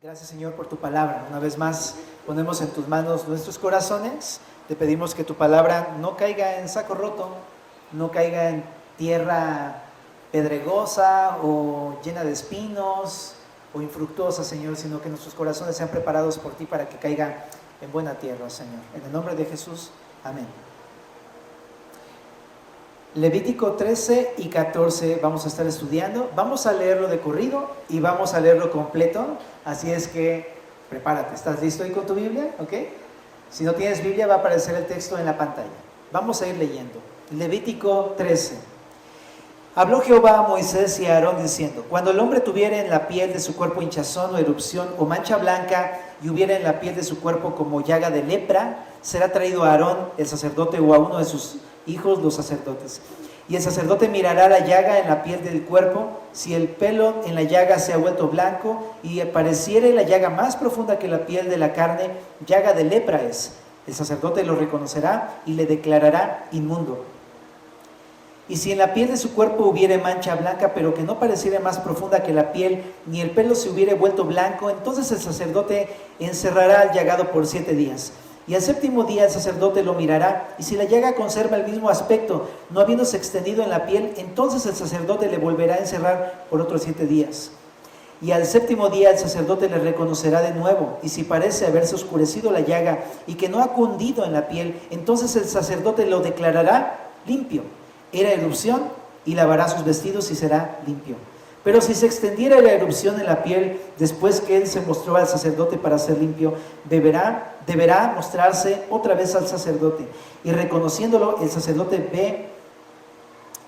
Gracias, Señor, por tu palabra. Una vez más ponemos en tus manos nuestros corazones. Te pedimos que tu palabra no caiga en saco roto, no caiga en tierra pedregosa o llena de espinos o infructuosa, Señor, sino que nuestros corazones sean preparados por ti para que caigan en buena tierra, Señor. En el nombre de Jesús, amén. Levítico 13 y 14 vamos a estar estudiando. Vamos a leerlo de corrido y vamos a leerlo completo. Así es que prepárate. ¿Estás listo ahí con tu Biblia? ¿Ok? Si no tienes Biblia, va a aparecer el texto en la pantalla. Vamos a ir leyendo. Levítico 13. Habló Jehová a Moisés y a Aarón diciendo: cuando el hombre tuviere en la piel de su cuerpo hinchazón o erupción o mancha blanca y hubiera en la piel de su cuerpo como llaga de lepra, será traído a Aarón el sacerdote o a uno de sus hijos los sacerdotes. Y el sacerdote mirará la llaga en la piel del cuerpo. Si el pelo en la llaga se ha vuelto blanco y pareciere la llaga más profunda que la piel de la carne, llaga de lepra es. El sacerdote lo reconocerá y le declarará inmundo. Y si en la piel de su cuerpo hubiere mancha blanca, pero que no pareciere más profunda que la piel, ni el pelo se hubiere vuelto blanco, entonces el sacerdote encerrará al llagado por 7 días. Y al 7º día el sacerdote lo mirará, y si la llaga conserva el mismo aspecto, no habiéndose extendido en la piel, entonces el sacerdote le volverá a encerrar por otros 7 días. Y al 7º día el sacerdote le reconocerá de nuevo, y si parece haberse oscurecido la llaga y que no ha cundido en la piel, entonces el sacerdote lo declarará limpio. Era erupción, y lavará sus vestidos y será limpio. Pero si se extendiera la erupción en la piel después que él se mostró al sacerdote para ser limpio, deberá mostrarse otra vez al sacerdote. Y reconociéndolo, el sacerdote ve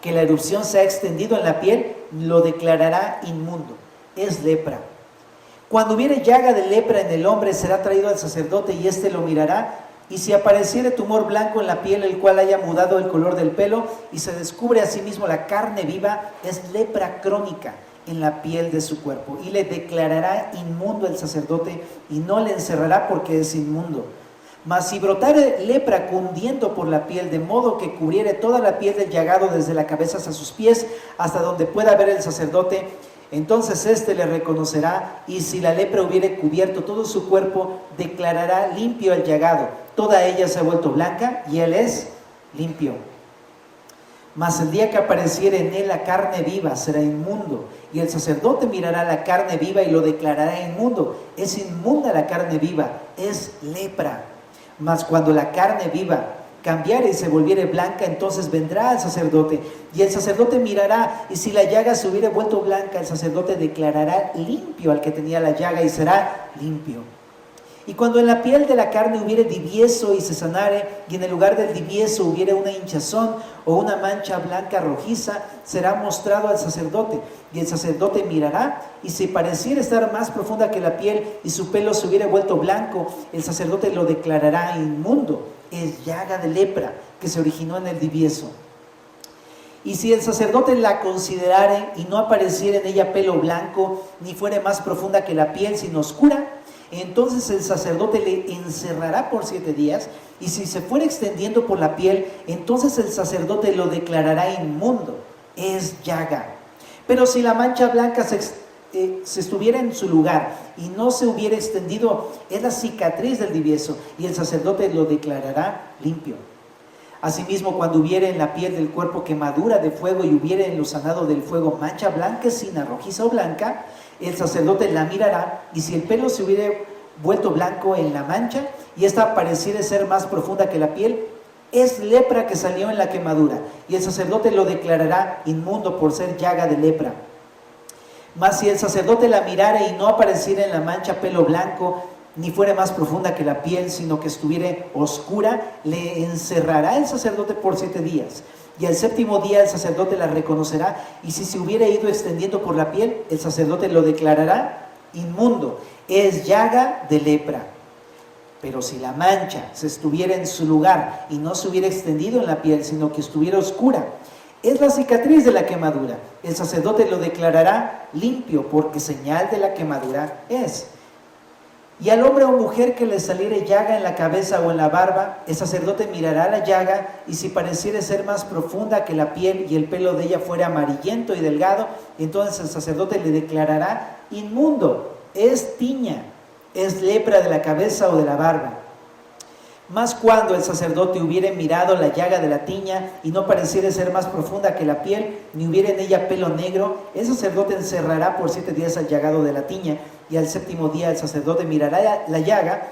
que la erupción se ha extendido en la piel, lo declarará inmundo. Es lepra. Cuando hubiere llaga de lepra en el hombre, será traído al sacerdote y éste lo mirará. Y si apareciere tumor blanco en la piel, el cual haya mudado el color del pelo, y se descubre a sí mismo la carne viva, es lepra crónica en la piel de su cuerpo. Y le declarará inmundo el sacerdote, y no le encerrará porque es inmundo. Mas si brotare lepra cundiendo por la piel, de modo que cubriere toda la piel del llagado desde la cabeza hasta sus pies, hasta donde pueda ver el sacerdote, entonces éste le reconocerá, y si la lepra hubiere cubierto todo su cuerpo, declarará limpio el llagado. Toda ella se ha vuelto blanca, y él es limpio. Mas el día que apareciere en él la carne viva, será inmundo. Y el sacerdote mirará la carne viva y lo declarará inmundo. Es inmunda la carne viva, es lepra. Mas cuando la carne viva cambiare y se volviere blanca, entonces vendrá al sacerdote, y el sacerdote mirará, y si la llaga se hubiere vuelto blanca, el sacerdote declarará limpio al que tenía la llaga, y será limpio. Y cuando en la piel de la carne hubiere divieso y se sanare, y en el lugar del divieso hubiere una hinchazón o una mancha blanca rojiza, será mostrado al sacerdote, y el sacerdote mirará, y si pareciera estar más profunda que la piel, y su pelo se hubiere vuelto blanco, el sacerdote lo declarará inmundo. Es llaga de lepra que se originó en el divieso. Y si el sacerdote la considerare y no apareciera en ella pelo blanco, ni fuere más profunda que la piel, sino oscura, entonces el sacerdote le encerrará por 7 días, y si se fuera extendiendo por la piel, entonces el sacerdote lo declarará inmundo. Es llaga. Pero si la mancha blanca se estuviera en su lugar y no se hubiera extendido, es la cicatriz del divieso, y el sacerdote lo declarará limpio. Asimismo, cuando hubiere en la piel del cuerpo quemadura de fuego y hubiere en lo sanado del fuego mancha blanquecina, rojiza o blanca, el sacerdote la mirará, y si el pelo se hubiere vuelto blanco en la mancha y esta pareciera ser más profunda que la piel, es lepra que salió en la quemadura, y el sacerdote lo declarará inmundo por ser llaga de lepra. Mas si el sacerdote la mirara y no apareciera en la mancha pelo blanco, ni fuera más profunda que la piel, sino que estuviera oscura, le encerrará el sacerdote por 7 días. Y al 7º día el sacerdote la reconocerá, y si se hubiera ido extendiendo por la piel, el sacerdote lo declarará inmundo. Es llaga de lepra. Pero si la mancha se estuviera en su lugar y no se hubiera extendido en la piel, sino que estuviera oscura, es la cicatriz de la quemadura. El sacerdote lo declarará limpio, porque señal de la quemadura es. Y al hombre o mujer que le saliere llaga en la cabeza o en la barba, el sacerdote mirará la llaga, y si pareciere ser más profunda que la piel y el pelo de ella fuera amarillento y delgado, entonces el sacerdote le declarará inmundo. es tiña, es lepra de la cabeza o de la barba. Mas cuando el sacerdote hubiere mirado la llaga de la tiña y no pareciere ser más profunda que la piel, ni hubiere en ella pelo negro, el sacerdote encerrará por 7 días al llagado de la tiña, y al 7º día el sacerdote mirará la llaga,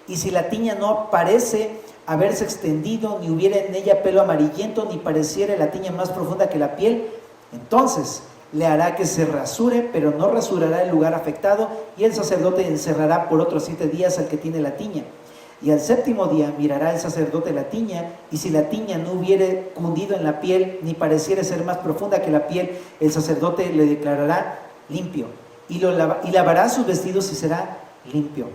y si la tiña no parece haberse extendido, ni hubiere en ella pelo amarillento, ni pareciere la tiña más profunda que la piel, entonces le hará que se rasure, pero no rasurará el lugar afectado, y el sacerdote encerrará por otros 7 días al que tiene la tiña. Y al 7º día mirará el sacerdote la tiña, y si la tiña no hubiere cundido en la piel, ni pareciere ser más profunda que la piel, el sacerdote le declarará limpio, y lavará sus vestidos y será limpio.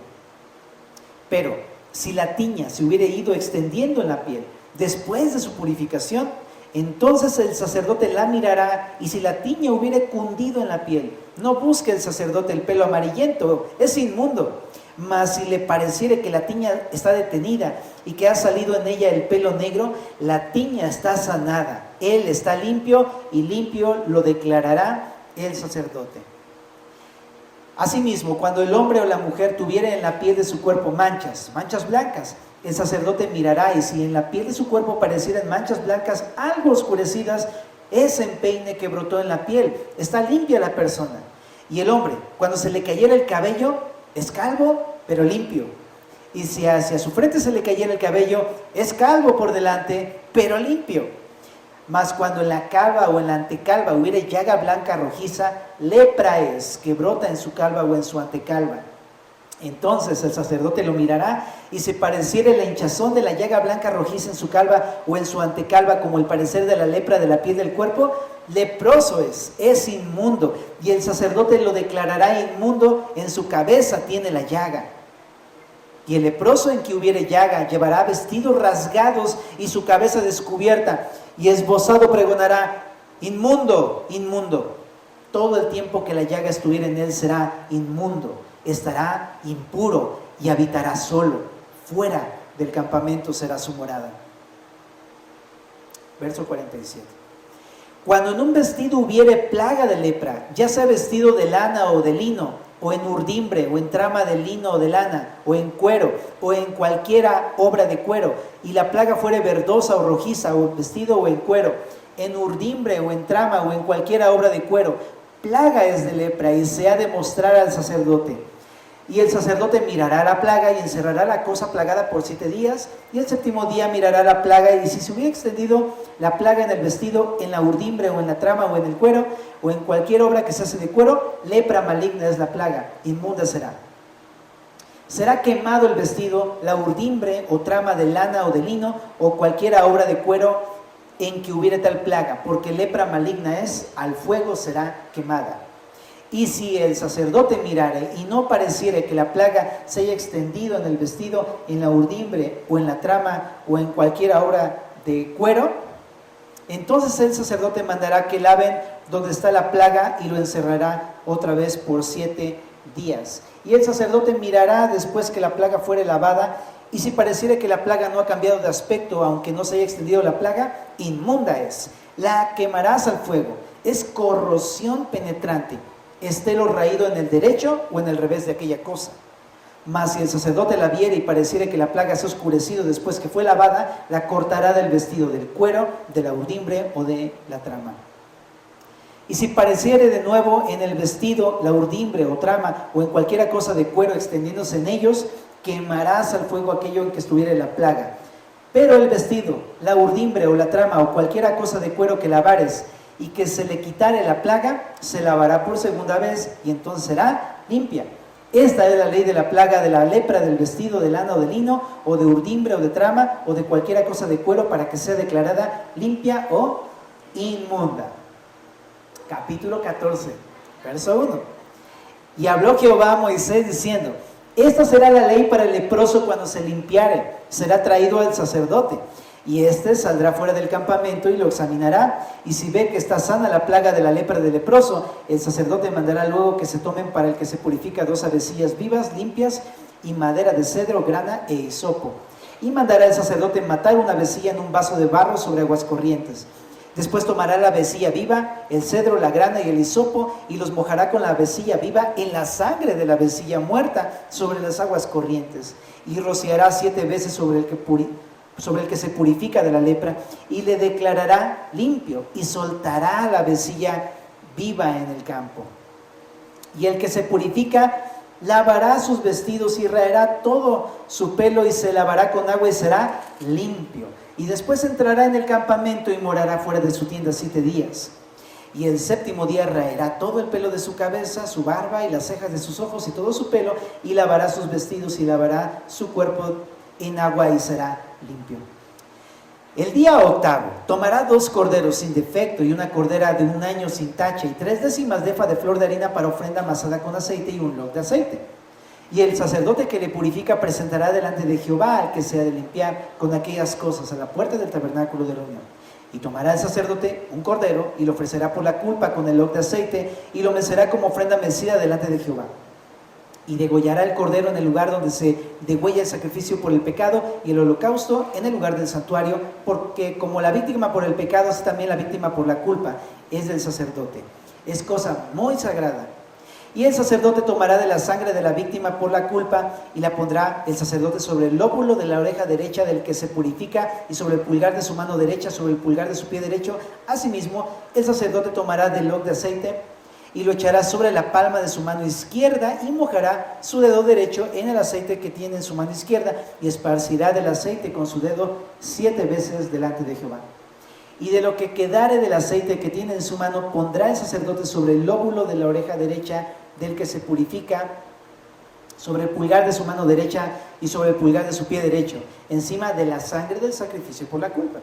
Pero si la tiña se hubiere ido extendiendo en la piel después de su purificación, entonces el sacerdote la mirará, y si la tiña hubiere cundido en la piel, no busque el sacerdote el pelo amarillento, es inmundo. Mas si le pareciere que la tiña está detenida y que ha salido en ella el pelo negro, la tiña está sanada, él está limpio, y limpio lo declarará el sacerdote. Asimismo, cuando el hombre o la mujer tuviere en la piel de su cuerpo manchas blancas, el sacerdote mirará, y si en la piel de su cuerpo parecieran manchas blancas algo oscurecidas, es empeine que brotó en la piel, está limpia la persona. Y el hombre, cuando se le cayera el cabello, es calvo, pero limpio. Y si hacia su frente se le cayera el cabello, es calvo por delante, pero limpio. Mas cuando en la calva o en la antecalva hubiere llaga blanca rojiza, lepra es, que brota en su calva o en su antecalva. Entonces el sacerdote lo mirará, y si pareciere la hinchazón de la llaga blanca rojiza en su calva o en su antecalva, como el parecer de la lepra de la piel del cuerpo, leproso es inmundo, y el sacerdote lo declarará inmundo, en su cabeza tiene la llaga. Y el leproso en que hubiere llaga llevará vestidos rasgados y su cabeza descubierta, y esbozado pregonará: inmundo, inmundo. Todo el tiempo que la llaga estuviera en él será inmundo, estará impuro y habitará solo, fuera del campamento será su morada. Verso 47. Cuando en un vestido hubiere plaga de lepra, ya sea vestido de lana o de lino, o en urdimbre, o en trama de lino o de lana, o en cuero, o en cualquiera obra de cuero, y la plaga fuere verdosa o rojiza, o en vestido o en cuero, en urdimbre o en trama o en cualquiera obra de cuero, plaga es de lepra, y se ha de mostrar al sacerdote. Y el sacerdote mirará la plaga y encerrará la cosa plagada por 7 días, y el 7º día mirará la plaga, y si se hubiera extendido la plaga en el vestido, en la urdimbre o en la trama o en el cuero, o en cualquier obra que se hace de cuero, lepra maligna es la plaga, inmunda será. Será quemado el vestido, la urdimbre o trama de lana o de lino, o cualquiera obra de cuero en que hubiere tal plaga, porque lepra maligna es, al fuego será quemada. Y si el sacerdote mirare y no pareciere que la plaga se haya extendido en el vestido, en la urdimbre o en la trama o en cualquiera obra de cuero, entonces el sacerdote mandará que laven donde está la plaga y lo encerrará otra vez por 7 días. Y el sacerdote mirará después que la plaga fuere lavada, y si pareciere que la plaga no ha cambiado de aspecto, aunque no se haya extendido la plaga, inmunda es. La quemarás al fuego, es corrosión penetrante. Esté lo raído en el derecho o en el revés de aquella cosa. Mas si el sacerdote la viere y pareciere que la plaga se ha oscurecido después que fue lavada, la cortará del vestido, del cuero, de la urdimbre o de la trama. Y si pareciere de nuevo en el vestido, la urdimbre o trama, o en cualquiera cosa de cuero extendiéndose en ellos, quemarás al fuego aquello en que estuviere la plaga. Pero el vestido, la urdimbre o la trama, o cualquiera cosa de cuero que lavares, y que se le quitare la plaga, se lavará por 2ª vez, y entonces será limpia. Esta es la ley de la plaga de la lepra del vestido de lana o de lino, o de urdimbre o de trama, o de cualquiera cosa de cuero, para que sea declarada limpia o inmunda. Capítulo 14, verso 1. Y habló Jehová a Moisés diciendo: esta será la ley para el leproso cuando se limpiare, será traído al sacerdote. Y éste saldrá fuera del campamento y lo examinará, y si ve que está sana la plaga de la lepra del leproso, el sacerdote mandará luego que se tomen para el que se purifica 2 avecillas vivas, limpias, y madera de cedro, grana e hisopo. Y mandará el sacerdote matar una avecilla en un vaso de barro sobre aguas corrientes. Después tomará la avecilla viva, el cedro, la grana y el hisopo, y los mojará con la avecilla viva en la sangre de la avecilla muerta sobre las aguas corrientes, y rociará 7 veces sobre el que se purifica de la lepra, y le declarará limpio, y soltará la avecilla viva en el campo. Y el que se purifica lavará sus vestidos y raerá todo su pelo y se lavará con agua y será limpio. Y después entrará en el campamento y morará fuera de su tienda 7 días. Y el 7º día raerá todo el pelo de su cabeza, su barba y las cejas de sus ojos y todo su pelo, y lavará sus vestidos y lavará su cuerpo en agua y será limpio. El día 8º tomará 2 corderos sin defecto y una cordera de 1 año sin tacha y 3 décimas de efa de flor de harina para ofrenda amasada con aceite y un log de aceite. Y el sacerdote que le purifica presentará delante de Jehová al que se ha de limpiar con aquellas cosas a la puerta del tabernáculo de reunión. Y tomará el sacerdote un cordero y lo ofrecerá por la culpa con el log de aceite y lo mecerá como ofrenda mecida delante de Jehová. Y degollará el cordero en el lugar donde se degüella el sacrificio por el pecado y el holocausto en el lugar del santuario, porque como la víctima por el pecado es también la víctima por la culpa, es del sacerdote. Es cosa muy sagrada. Y el sacerdote tomará de la sangre de la víctima por la culpa y la pondrá el sacerdote sobre el lóbulo de la oreja derecha del que se purifica y sobre el pulgar de su mano derecha, sobre el pulgar de su pie derecho. Asimismo, el sacerdote tomará del log de aceite y lo echará sobre la palma de su mano izquierda y mojará su dedo derecho en el aceite que tiene en su mano izquierda y esparcirá del aceite con su dedo 7 veces delante de Jehová. Y de lo que quedare del aceite que tiene en su mano pondrá el sacerdote sobre el lóbulo de la oreja derecha del que se purifica, sobre el pulgar de su mano derecha y sobre el pulgar de su pie derecho, encima de la sangre del sacrificio por la culpa.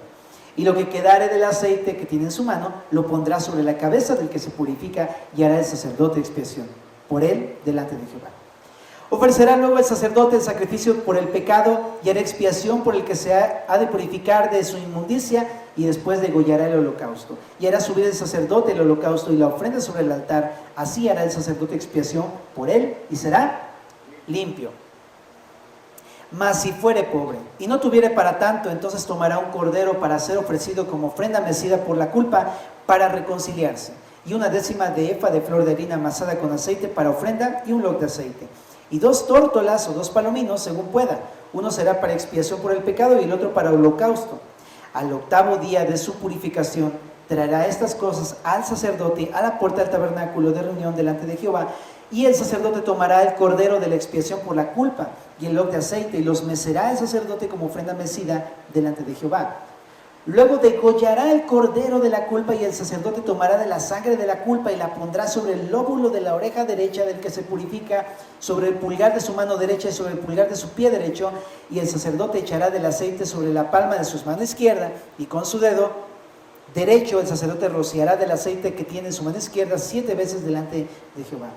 Y lo que quedare del aceite que tiene en su mano, lo pondrá sobre la cabeza del que se purifica y hará el sacerdote expiación por él delante de Jehová. Ofrecerá luego el sacerdote el sacrificio por el pecado y hará expiación por el que se ha de purificar de su inmundicia y después degollará el holocausto. Y hará subir el sacerdote el holocausto y la ofrenda sobre el altar. Así hará el sacerdote expiación por él y será limpio. Mas si fuere pobre y no tuviere para tanto, entonces tomará un cordero para ser ofrecido como ofrenda mecida por la culpa para reconciliarse, y 1 décima de efa de flor de harina amasada con aceite para ofrenda y un log de aceite, y 2 tórtolas o 2 palominos según pueda. Uno será para expiación por el pecado y el otro para holocausto. Al 8º día de su purificación traerá estas cosas al sacerdote a la puerta del tabernáculo de reunión delante de Jehová. Y el sacerdote tomará el cordero de la expiación por la culpa y el log de aceite y los mecerá el sacerdote como ofrenda mecida delante de Jehová. Luego degollará el cordero de la culpa y el sacerdote tomará de la sangre de la culpa y la pondrá sobre el lóbulo de la oreja derecha del que se purifica, sobre el pulgar de su mano derecha y sobre el pulgar de su pie derecho, y el sacerdote echará del aceite sobre la palma de su mano izquierda y con su dedo derecho el sacerdote rociará del aceite que tiene en su mano izquierda 7 veces delante de Jehová.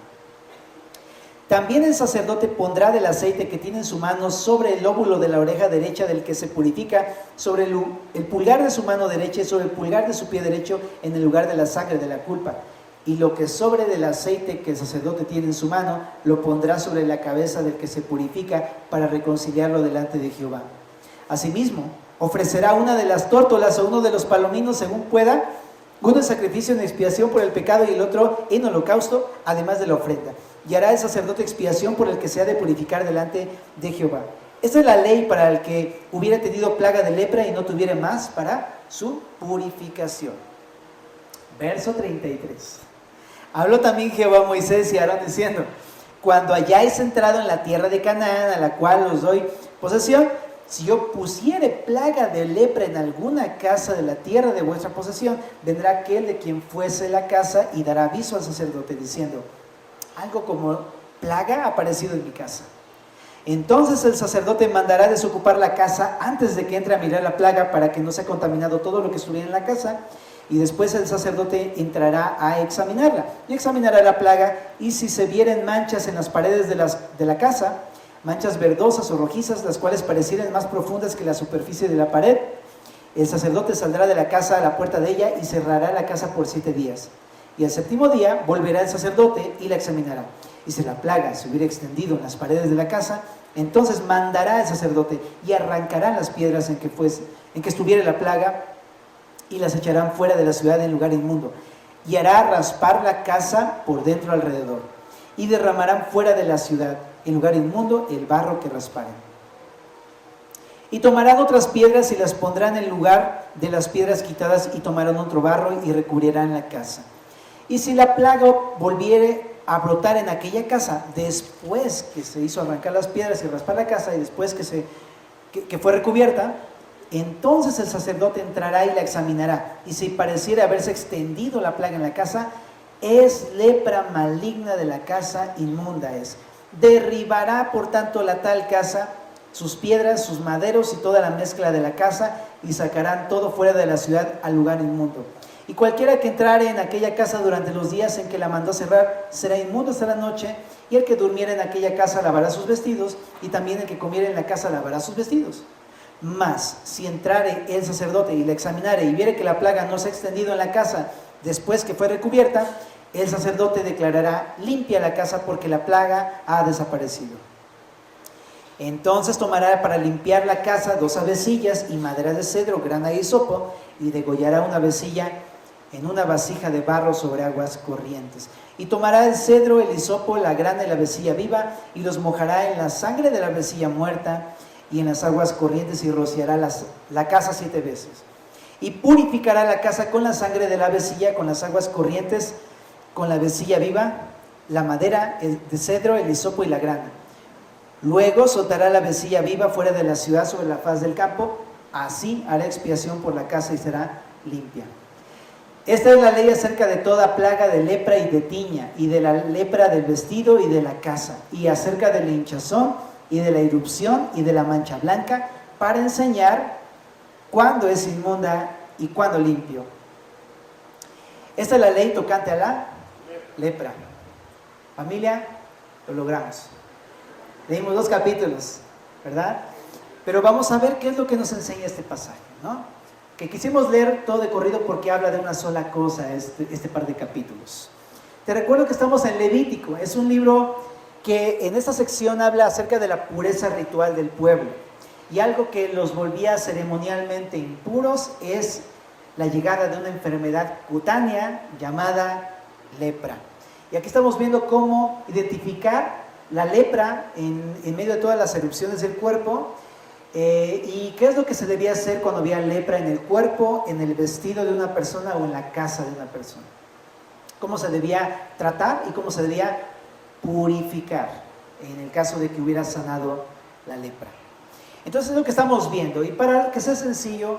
También el sacerdote pondrá del aceite que tiene en su mano sobre el lóbulo de la oreja derecha del que se purifica, sobre el pulgar de su mano derecha y sobre el pulgar de su pie derecho en el lugar de la sangre de la culpa. Y lo que sobre del aceite que el sacerdote tiene en su mano, lo pondrá sobre la cabeza del que se purifica para reconciliarlo delante de Jehová. Asimismo, ofrecerá una de las tórtolas o uno de los palominos según pueda, uno en sacrificio en expiación por el pecado y el otro en holocausto, además de la ofrenda. Y hará el sacerdote expiación por el que se ha de purificar delante de Jehová. Esta es la ley para el que hubiera tenido plaga de lepra y no tuviera más para su purificación. Verso 33. Habló también Jehová a Moisés y a Aarón diciendo: cuando hayáis entrado en la tierra de Canaán, a la cual os doy posesión, si yo pusiere plaga de lepra en alguna casa de la tierra de vuestra posesión, vendrá aquel de quien fuese la casa y dará aviso al sacerdote diciendo: algo como plaga ha aparecido en mi casa. Entonces el sacerdote mandará desocupar la casa antes de que entre a mirar la plaga, para que no sea contaminado todo lo que estuviera en la casa. Y después el sacerdote entrará a examinarla y examinará la plaga, y si se vieren manchas en las paredes de la casa, manchas verdosas o rojizas, las cuales parecieren más profundas que la superficie de la pared, el sacerdote saldrá de la casa a la puerta de ella y cerrará la casa por 7 días. Y al 7º día volverá el sacerdote y la examinará. Y si la plaga se hubiera extendido en las paredes de la casa, entonces mandará el sacerdote y arrancará las piedras en que estuviera la plaga, y las echarán fuera de la ciudad en lugar inmundo, y hará raspar la casa por dentro alrededor, y derramarán fuera de la ciudad en lugar inmundo el barro que rasparen. Y tomarán otras piedras y las pondrán en lugar de las piedras quitadas, y tomarán otro barro y recubrirán la casa. Y si la plaga volviere a brotar en aquella casa, después que se hizo arrancar las piedras y raspar la casa, y después que fue recubierta, entonces el sacerdote entrará y la examinará, y si pareciera haberse extendido la plaga en la casa, es lepra maligna de la casa, inmunda es. Derribará por tanto la tal casa, sus piedras, sus maderos y toda la mezcla de la casa, y sacarán todo fuera de la ciudad al lugar inmundo. Y cualquiera que entrare en aquella casa durante los días en que la mandó cerrar, será inmundo hasta la noche, y el que durmiera en aquella casa lavará sus vestidos, y también el que comiera en la casa lavará sus vestidos. Mas, si entrare el sacerdote y la examinare, y viere que la plaga no se ha extendido en la casa después que fue recubierta, el sacerdote declarará limpia la casa, porque la plaga ha desaparecido. Entonces tomará para limpiar la casa 2 avecillas y madera de cedro, grana y hisopo, y degollará una avecilla en una vasija de barro sobre aguas corrientes. Y tomará el cedro, el hisopo, la grana y la avecilla viva, y los mojará en la sangre de la avecilla muerta y en las aguas corrientes, y rociará la casa 7 veces. Y purificará la casa con la sangre de la avecilla, con las aguas corrientes, con la avecilla viva, la madera de cedro, el hisopo y la grana. Luego soltará la avecilla viva fuera de la ciudad sobre la faz del campo, así hará expiación por la casa y será limpia. Esta es la ley acerca de toda plaga de lepra y de tiña, y de la lepra del vestido y de la casa, y acerca de la hinchazón y de la erupción y de la mancha blanca, para enseñar cuándo es inmunda y cuándo limpio. Esta es la ley tocante a la lepra. Familia, lo logramos. Leímos 2 capítulos, ¿verdad? Pero vamos a ver qué es lo que nos enseña este pasaje, ¿no? Que quisimos leer todo de corrido porque habla de una sola cosa este par de capítulos. Te recuerdo que estamos en Levítico. Es un libro que en esta sección habla acerca de la pureza ritual del pueblo. Y algo que los volvía ceremonialmente impuros es la llegada de una enfermedad cutánea llamada lepra. Y aquí estamos viendo cómo identificar la lepra en medio de todas las erupciones del cuerpo, y qué es lo que se debía hacer cuando había lepra en el cuerpo, en el vestido de una persona o en la casa de una persona. Cómo se debía tratar y cómo se debía purificar en el caso de que hubiera sanado la lepra. Entonces es lo que estamos viendo, y para que sea sencillo,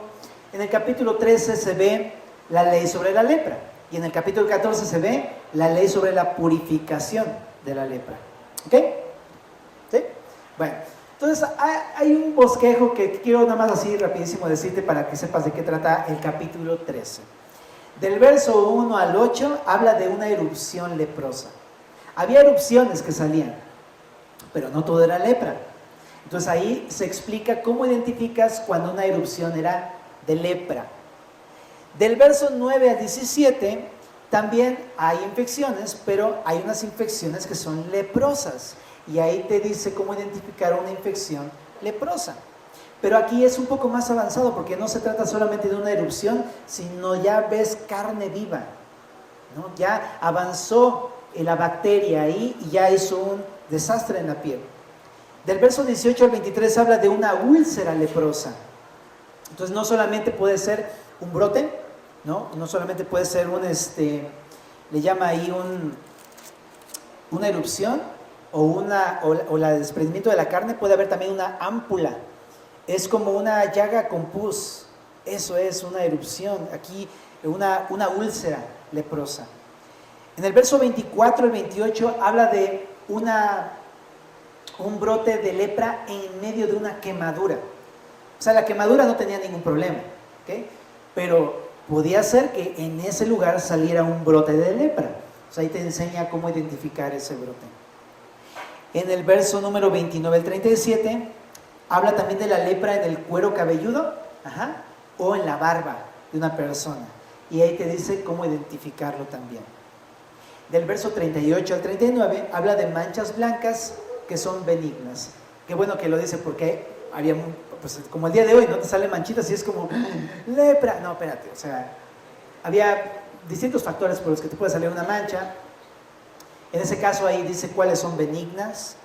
en el capítulo 13 se ve la ley sobre la lepra, y en el capítulo 14 se ve la ley sobre la purificación de la lepra. ¿Ok? ¿Sí? Bueno, entonces hay un bosquejo que quiero nada más así rapidísimo decirte para que sepas de qué trata el capítulo 13. Del verso 1 al 8 habla de una erupción leprosa. Había erupciones que salían, pero no todo era lepra. Entonces ahí se explica cómo identificas cuando una erupción era de lepra. Del verso 9 al 17 también hay infecciones, pero hay unas infecciones que son leprosas. Y ahí te dice cómo identificar una infección leprosa. Pero aquí es un poco más avanzado porque no se trata solamente de una erupción, sino ya ves carne viva, ¿no? Ya avanzó la bacteria ahí y ya hizo un desastre en la piel. Del verso 18 al 23 habla de una úlcera leprosa. Entonces no solamente puede ser un brote, no solamente puede ser le llama ahí una erupción o el desprendimiento de la carne, puede haber también una ámpula. Es como una llaga con pus. Eso es una erupción. Aquí una úlcera leprosa. En el verso 24 al 28 habla de un brote de lepra en medio de una quemadura. O sea, la quemadura no tenía ningún problema, ¿okay? Pero podía ser que en ese lugar saliera un brote de lepra. O sea, ahí te enseña cómo identificar ese brote. En el verso número 29 al 37 habla también de la lepra en el cuero cabelludo, o en la barba de una persona. Y ahí te dice cómo identificarlo también. Del verso 38 al 39 habla de manchas blancas que son benignas. Qué bueno que lo dice porque pues como el día de hoy, ¿no? Te salen manchitas y es como, lepra. No, espérate, o sea, había distintos factores por los que te puede salir una mancha. En ese caso ahí dice cuáles son benignas.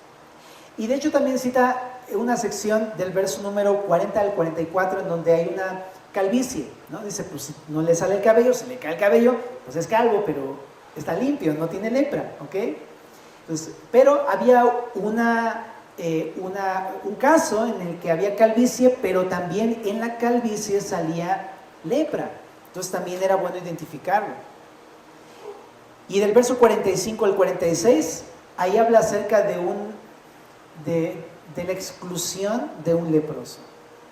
Y de hecho también cita una sección del verso número 40 al 44 en donde hay una calvicie, ¿no? Dice, pues si no le sale el cabello, se le cae el cabello, pues es calvo, pero está limpio, no tiene lepra, ¿ok? Entonces, pero había un caso en el que había calvicie, pero también en la calvicie salía lepra. Entonces también era bueno identificarlo. Y del verso 45 al 46, ahí habla acerca de la exclusión de un leproso.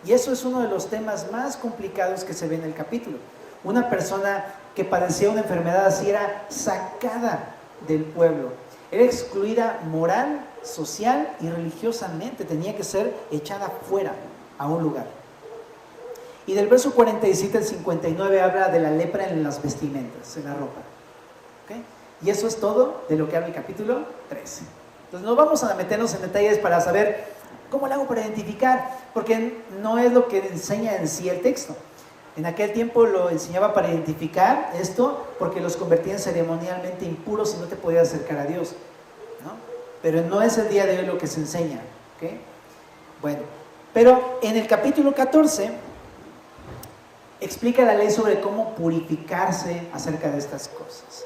Y eso es uno de los temas más complicados que se ve en el capítulo. Una persona que padecía una enfermedad así era sacada del pueblo. Era excluida moral, social y religiosamente. Tenía que ser echada fuera a un lugar. Y del verso 47 al 59 habla de la lepra en las vestimentas, en la ropa. ¿Okay? Y eso es todo de lo que habla el capítulo 13. Entonces no vamos a meternos en detalles para saber cómo lo hago para identificar, porque no es lo que enseña en sí el texto. En aquel tiempo lo enseñaba para identificar esto, porque los convertían ceremonialmente impuros y no te podías acercar a Dios, ¿no? Pero no es el día de hoy lo que se enseña, ¿okay? Bueno, pero en el capítulo 14 explica la ley sobre cómo purificarse acerca de estas cosas.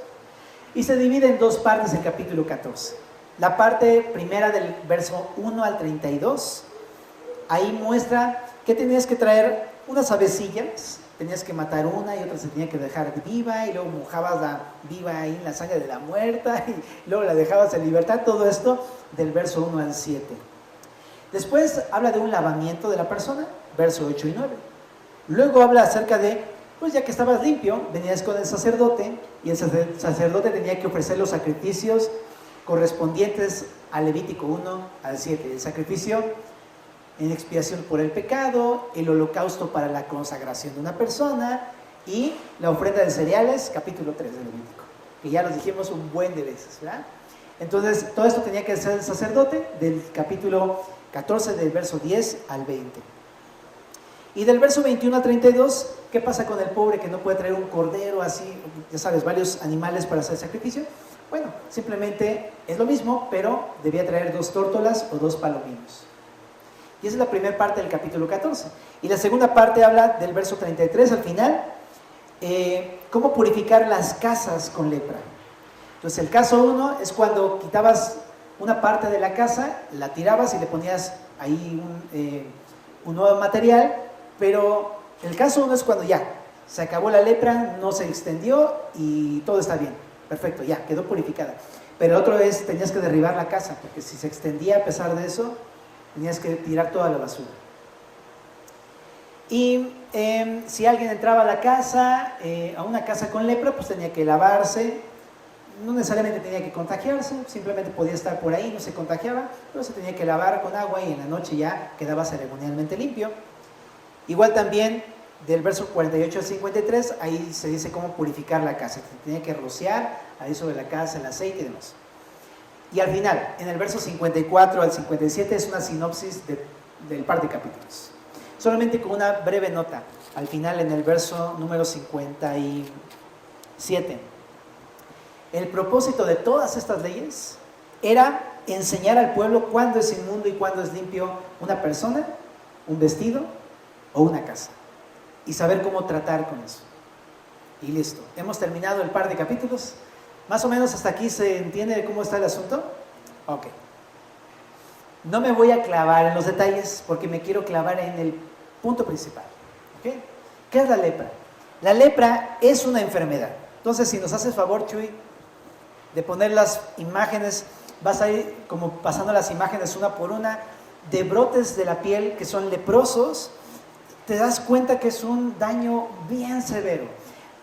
Y se divide en dos partes el capítulo 14. La parte primera del verso 1 al 32, ahí muestra que tenías que traer unas avecillas, tenías que matar una y otra se tenía que dejar viva, y luego mojabas la viva ahí en la sangre de la muerta, y luego la dejabas en libertad. Todo esto del verso 1 al 7. Después habla de un lavamiento de la persona, verso 8 y 9. Luego habla acerca de, pues ya que estabas limpio, venías con el sacerdote, y el sacerdote tenía que ofrecer los sacrificios correspondientes al Levítico 1 al 7, el sacrificio en expiación por el pecado, el holocausto para la consagración de una persona y la ofrenda de cereales, capítulo 3 del Levítico, que ya los dijimos un buen de veces, ¿verdad? Entonces todo esto tenía que hacer el sacerdote del capítulo 14 del verso 10 al 20. Y del verso 21 al 32, ¿qué pasa con el pobre que no puede traer un cordero así, ya sabes, varios animales para hacer sacrificio? Bueno, simplemente es lo mismo, pero debía traer 2 tórtolas o 2 palominos. Y esa es la primera parte del capítulo 14. Y la segunda parte habla del verso 33 al final, cómo purificar las casas con lepra. Entonces el caso 1 es cuando quitabas una parte de la casa, la tirabas y le ponías ahí un nuevo material, pero el caso 1 es cuando ya se acabó la lepra, no se extendió y todo está bien. Perfecto, ya, quedó purificada. Pero el otro es, tenías que derribar la casa, porque si se extendía a pesar de eso, tenías que tirar toda la basura. Y si alguien entraba a la casa, a una casa con lepra, pues tenía que lavarse. No necesariamente tenía que contagiarse, simplemente podía estar por ahí, no se contagiaba, pero se tenía que lavar con agua y en la noche ya quedaba ceremonialmente limpio. Igual también del verso 48 al 53, ahí se dice cómo purificar la casa. Tenía que rociar ahí sobre la casa el aceite y demás. Y al final, en el verso 54 al 57, es una sinopsis del par de capítulos. Solamente con una breve nota, al final en el verso número 57. El propósito de todas estas leyes era enseñar al pueblo cuándo es inmundo y cuándo es limpio una persona, un vestido o una casa. Y saber cómo tratar con eso. Y listo. Hemos terminado el par de capítulos. ¿Más o menos hasta aquí se entiende cómo está el asunto? Ok. No me voy a clavar en los detalles porque me quiero clavar en el punto principal. ¿Okay? ¿Qué es la lepra? La lepra es una enfermedad. Entonces, si nos haces favor, Chuy, de poner las imágenes, vas a ir como pasando las imágenes una por una, de brotes de la piel que son leprosos. Te das cuenta que es un daño bien severo.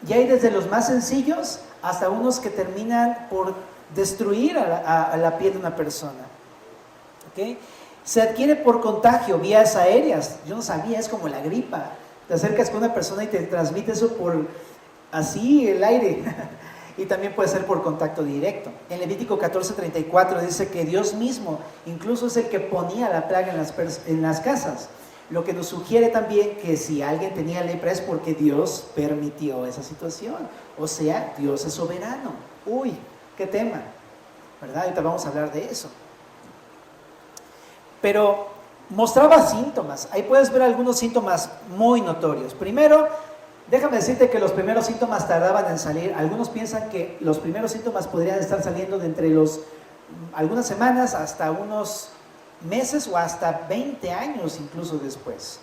Y hay desde los más sencillos hasta unos que terminan por destruir a la piel de una persona. ¿Okay? Se adquiere por contagio, vías aéreas. Yo no sabía, es como la gripa. Te acercas con una persona y te transmite eso por así el aire. Y también puede ser por contacto directo. En Levítico 14:34 dice que Dios mismo incluso es el que ponía la plaga en las casas. lo que nos sugiere también que si alguien tenía lepra es porque Dios permitió esa situación. O sea, Dios es soberano. Uy, qué tema, ¿verdad? Ahorita vamos a hablar de eso. Pero mostraba síntomas. Ahí puedes ver algunos síntomas muy notorios. Primero, déjame decirte que los primeros síntomas tardaban en salir. Algunos piensan que los primeros síntomas podrían estar saliendo de entre algunas semanas hasta unos meses o hasta 20 años incluso después.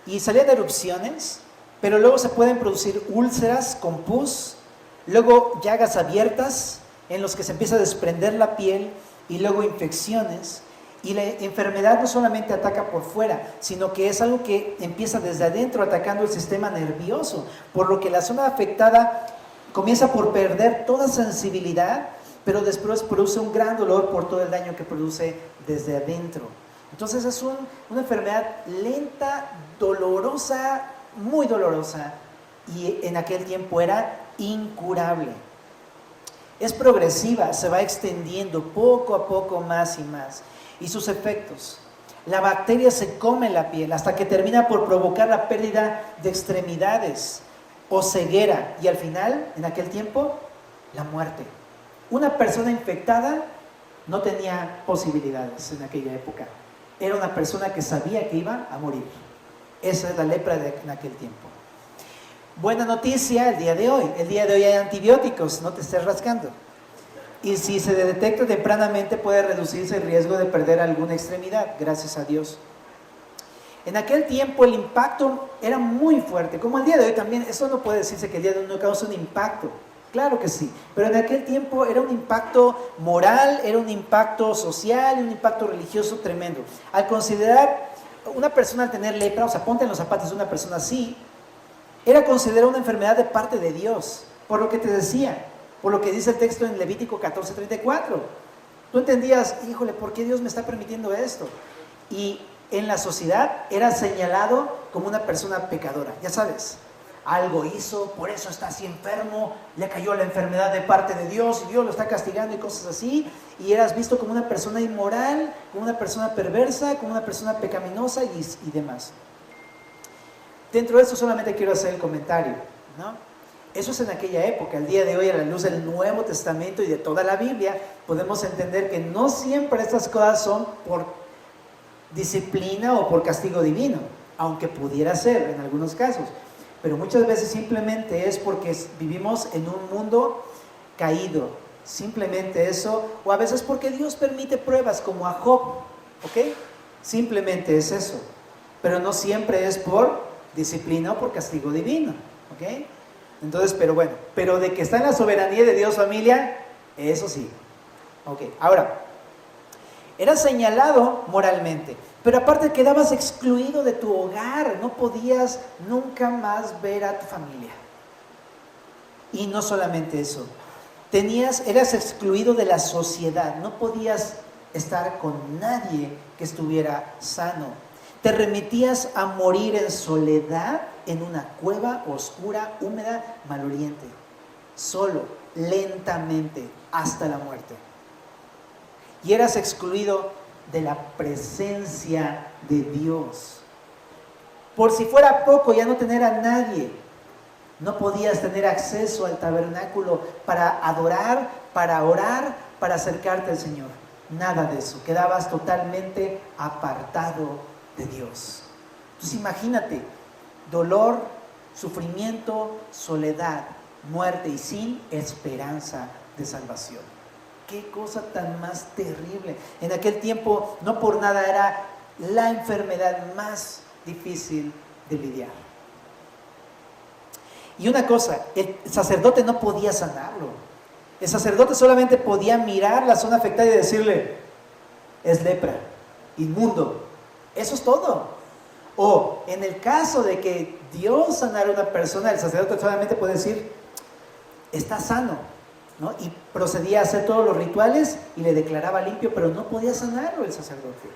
Y salían erupciones, pero luego se pueden producir úlceras con pus, luego llagas abiertas en los que se empieza a desprender la piel y luego infecciones. Y la enfermedad no solamente ataca por fuera, sino que es algo que empieza desde adentro atacando el sistema nervioso, por lo que la zona afectada comienza por perder toda sensibilidad, pero después produce un gran dolor por todo el daño que produce desde adentro. Entonces es una enfermedad lenta, dolorosa, muy dolorosa, y en aquel tiempo era incurable. Es progresiva, se va extendiendo poco a poco más y más. Y sus efectos: la bacteria se come la piel hasta que termina por provocar la pérdida de extremidades o ceguera, y al final, en aquel tiempo, la muerte. Una persona infectada no tenía posibilidades en aquella época. Era una persona que sabía que iba a morir. Esa es la lepra en aquel tiempo. Buena noticia el día de hoy. El día de hoy hay antibióticos, no te estés rascando. Y si se detecta tempranamente puede reducirse el riesgo de perder alguna extremidad, gracias a Dios. En aquel tiempo el impacto era muy fuerte, como el día de hoy también. Eso no puede decirse que el día de hoy no causa un impacto. Claro que sí, pero en aquel tiempo era un impacto moral, era un impacto social, un impacto religioso tremendo. Al considerar una persona al tener lepra, o sea, ponte en los zapatos de una persona así, era considerada una enfermedad de parte de Dios, por lo que te decía, por lo que dice el texto en Levítico 14:34. Tú entendías, híjole, ¿por qué Dios me está permitiendo esto? Y en la sociedad era señalado como una persona pecadora, ya sabes. Algo hizo, por eso está así enfermo, le cayó la enfermedad de parte de Dios y Dios lo está castigando y cosas así, y eras visto como una persona inmoral, como una persona perversa, como una persona pecaminosa y demás. Dentro de eso solamente quiero hacer el comentario, ¿no? Eso es en aquella época. El día de hoy, a la luz del Nuevo Testamento y de toda la Biblia, podemos entender que no siempre estas cosas son por disciplina o por castigo divino, aunque pudiera ser en algunos casos. Pero muchas veces simplemente es porque vivimos en un mundo caído, simplemente eso, o a veces porque Dios permite pruebas como a Job, ¿ok? Simplemente es eso, pero no siempre es por disciplina o por castigo divino, ¿ok? Entonces, pero bueno, pero de que está en la soberanía de Dios, familia, eso sí, ¿ok? Ahora, era señalado moralmente, pero aparte quedabas excluido de tu hogar, no podías nunca más ver a tu familia. Y no solamente eso, eras excluido de la sociedad, no podías estar con nadie que estuviera sano. Te remitías a morir en soledad en una cueva oscura, húmeda, maloliente, solo, lentamente, hasta la muerte. Y eras excluido de la presencia de Dios. Por si fuera poco, ya no tener a nadie, no podías tener acceso al tabernáculo para adorar, para orar, para acercarte al Señor. Nada de eso, quedabas totalmente apartado de Dios. Entonces imagínate, dolor, sufrimiento, soledad, muerte y sin esperanza de salvación. Qué cosa tan más terrible. En aquel tiempo no por nada era la enfermedad más difícil de lidiar. Y una cosa, el sacerdote no podía sanarlo. El sacerdote solamente podía mirar la zona afectada y decirle, es lepra, inmundo. Eso es todo. O en el caso de que Dios sanara a una persona, el sacerdote solamente puede decir, está sano, ¿no? Y procedía a hacer todos los rituales y le declaraba limpio, pero no podía sanarlo el sacerdote.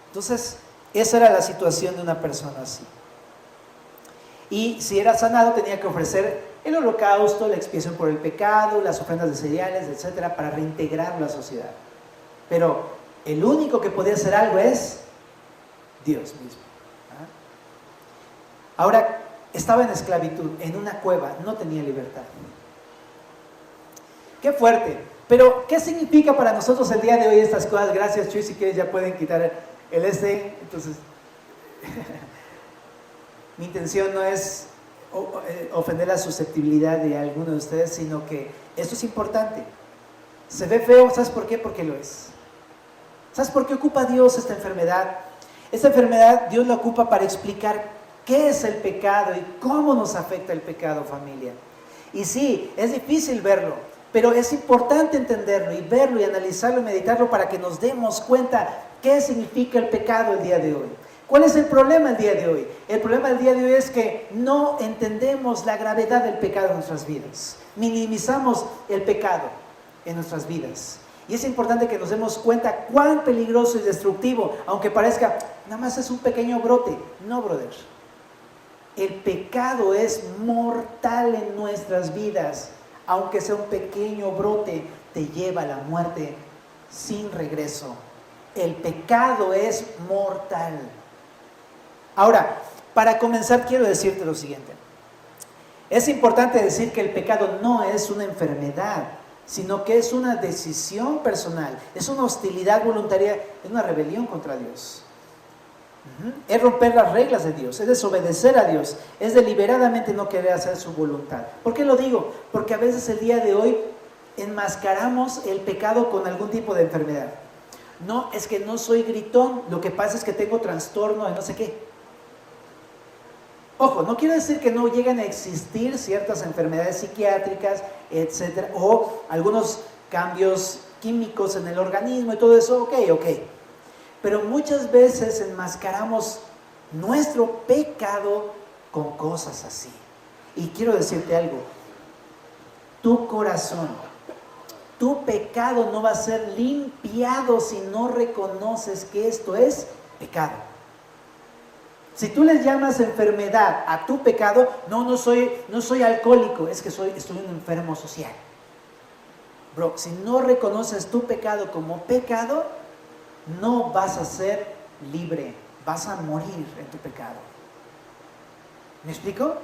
Entonces, esa era la situación de una persona así. Y si era sanado, tenía que ofrecer el holocausto, la expiación por el pecado, las ofrendas de cereales, etcétera, para reintegrar la sociedad. Pero el único que podía hacer algo es Dios mismo. Ahora, estaba en esclavitud, en una cueva, no tenía libertad. ¡Qué fuerte! Pero, ¿qué significa para nosotros el día de hoy estas cosas? Gracias, Chuy, si quieres ya pueden quitar el Entonces, mi intención no es ofender la susceptibilidad de alguno de ustedes, sino que esto es importante. Se ve feo, ¿sabes por qué? Porque lo es. ¿Sabes por qué ocupa Dios esta enfermedad? Esta enfermedad Dios la ocupa para explicar qué es el pecado y cómo nos afecta el pecado, familia. Y sí, es difícil verlo, pero es importante entenderlo y verlo y analizarlo y meditarlo para que nos demos cuenta qué significa el pecado el día de hoy. ¿Cuál es el problema el día de hoy? El problema del día de hoy es que no entendemos la gravedad del pecado en nuestras vidas. Minimizamos el pecado en nuestras vidas. Y es importante que nos demos cuenta cuán peligroso y destructivo, aunque parezca, nada más es un pequeño brote. No, brother. El pecado es mortal en nuestras vidas. Aunque sea un pequeño brote, te lleva a la muerte sin regreso. El pecado es mortal. Ahora, para comenzar quiero decirte lo siguiente. Es importante decir que el pecado no es una enfermedad, sino que es una decisión personal, es una hostilidad voluntaria, es una rebelión contra Dios. Es romper las reglas de Dios, es desobedecer a Dios, es deliberadamente no querer hacer su voluntad. ¿Por qué lo digo? Porque a veces el día de hoy enmascaramos el pecado con algún tipo de enfermedad. No, es que no soy gritón, lo que pasa es que tengo trastorno de no sé qué. Ojo, no quiero decir que no lleguen a existir ciertas enfermedades psiquiátricas, etcétera, o algunos cambios químicos en el organismo y todo eso, ok. Pero muchas veces enmascaramos nuestro pecado con cosas así. Y quiero decirte algo, tu corazón, tu pecado no va a ser limpiado si no reconoces que esto es pecado. Si tú les llamas enfermedad a tu pecado, no soy alcohólico, es que estoy un enfermo social. Bro, si no reconoces tu pecado como pecado, no vas a ser libre, vas a morir en tu pecado. ¿Me explico?